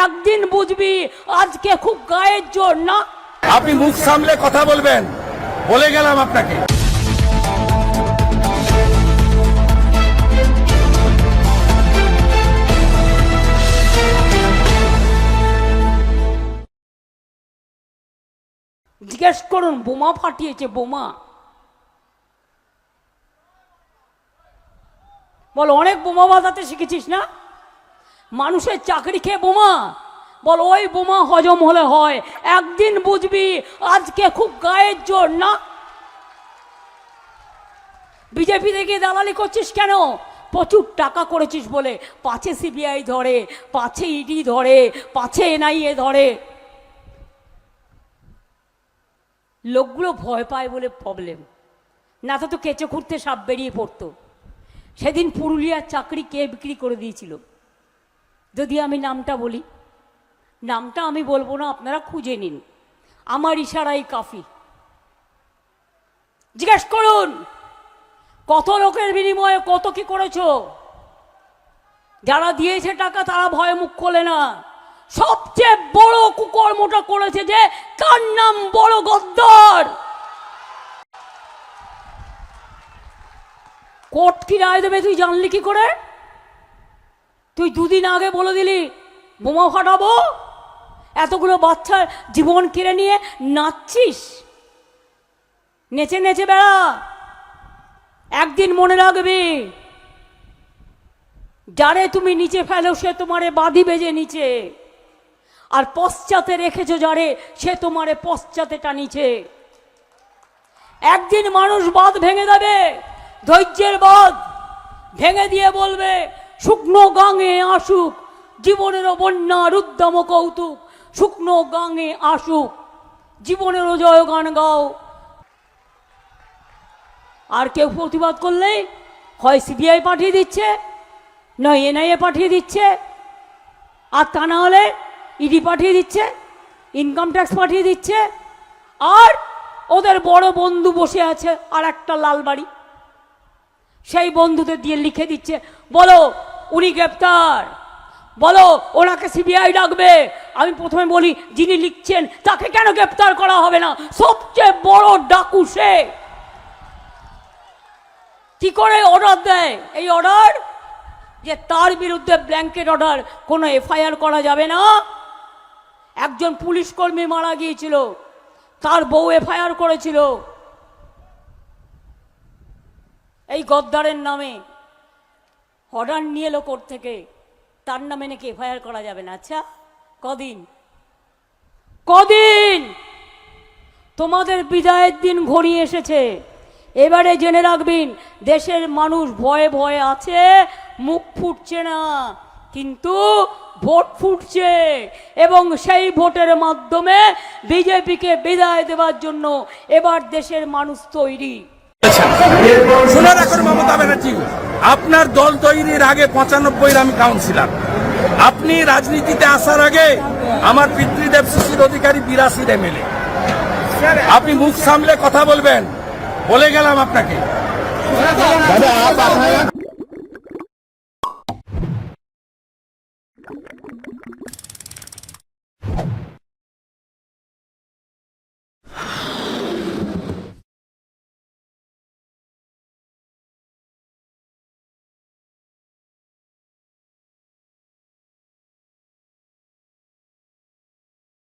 একদিন বুঝবি আজকে খুব গায়ের জোর না। আপনি মুখ সামলে কথা বলবেন, বলে গেলাম আপনাকে। জিজ্ঞেস করুন, বোমা ফাটিয়েছে, বোমা। বল, অনেক বোমা বাজাতে শিখেছিস না? মানুষের চাকরি খেয়ে বোমা। বল, ওই বোমা হজম হলে হয়, একদিন বুঝবি আজকে খুব গায়ের জোর না। বিজেপি থেকে দালালি করছিস কেন? প্রচুর টাকা করেছিস বলে। পাছে সিবিআই ধরে, পাছে ইডি ধরে, পাছে এনআইএ ধরে। লোকগুলো ভয় পায় বলে প্রবলেম, না তো কেঁচো খুঁড়তে সাপ বেরিয়ে পড়তো। সেদিন পুরুলিয়ার চাকরি কে বিক্রি করে দিয়েছিল? যদি আমি নামটা বলি, নামটা আমি বলবো না, আপনারা খুঁজে নিন, আমার ইশারাই কাফি। জিজ্ঞেস করুন কত লোকের বিনিময়ে কত কি করেছো। যারা দিয়েছে টাকা তারা ভয়ে মুখ খোলে না। সবচেয়ে বড় কুকর্মটা করেছে যে, কার নাম বড় গদ্দার। কোর্ট কি রায় দেবে তুই জানলি কি করে? তুই দুদিন আগে বলে দিলি বোমা ফাটাবো, এতগুলো বাচ্চার জীবন কেড়ে নিয়ে নাচছিস, নেচে নেচে বেড়া। একদিন মনে রাখবি, যারে তুমি নিচে ফেলো সে তোমারে বাঁধি বেজে নিচে, আর পশ্চাতে রেখেছো যারে সে তোমারে পশ্চাতে টানিছে। একদিন মানুষ বাঁধ ভেঙে দেবে, ধৈর্যের বাঁধ ভেঙে দিয়ে বলবে, শুকনো গাঙে আসুক জীবনেরও বন্যা রুদ্দাম কৌতুক, শুকনো গাঙে আসুক জীবনেরও জয়গান গাও। আর কেউ প্রতিবাদ করলে হয় সিবিআই পাঠিয়ে দিচ্ছে, নয় এনআইএ পাঠিয়ে দিচ্ছে, আর তা না হলে ইডি পাঠিয়ে দিচ্ছে, ইনকাম ট্যাক্স পাঠিয়ে দিচ্ছে, আর ওদের বড় বন্ধু বসে আছে আর একটা লালবাড়ি, সেই বন্ধুদের দিয়ে লিখে দিচ্ছে, বলো উনি গ্রেপ্তার, বলো ওনাকে সিবিআই ডাকবে। আমি প্রথমে বলি, যিনি লিখছেন তাকে কেন গ্রেপ্তার করা হবে না? সবচেয়ে বড় ডাকু সে। কি করে অর্ডার দেয়? এই অর্ডার যে তার বিরুদ্ধে ব্ল্যাঙ্কেট অর্ডার, কোনো এফআইআর করা যাবে না। একজন পুলিশ কর্মী মারা গিয়েছিল, তার বউ এফআইআর করেছিল এই গদ্দারের নামে, অর্ডার নিয়ে এলো কোর্ট থেকে, তার নামে নাকি এফআইআর করা যাবে না। আচ্ছা, কদিন কদিন তোমাদের বিদায়ের দিন ঘনিয়ে এসেছে। এবারে জেনে রাখবেন, দেশের মানুষ ভয়ে ভয়ে আছে, মুখ ফুটছে না, কিন্তু ভোট ফুটছে, এবং সেই ভোটের মাধ্যমে বিজেপিকে বিদায় দেওয়ার জন্য এবার দেশের মানুষ তৈরি। শুনে রাখুন মমতা ব্যানার্জি, আপনার দল তৈরির আগে 95-এর আমি কাউন্সিলর। আপনি রাজনীতিতে আসার আগে আমার পিতৃদেব শিশির অধিকারী 82-র এমএলএ। আপনি মুখ সামলে কথা বলবেন, বলে গেলাম আপনাকে।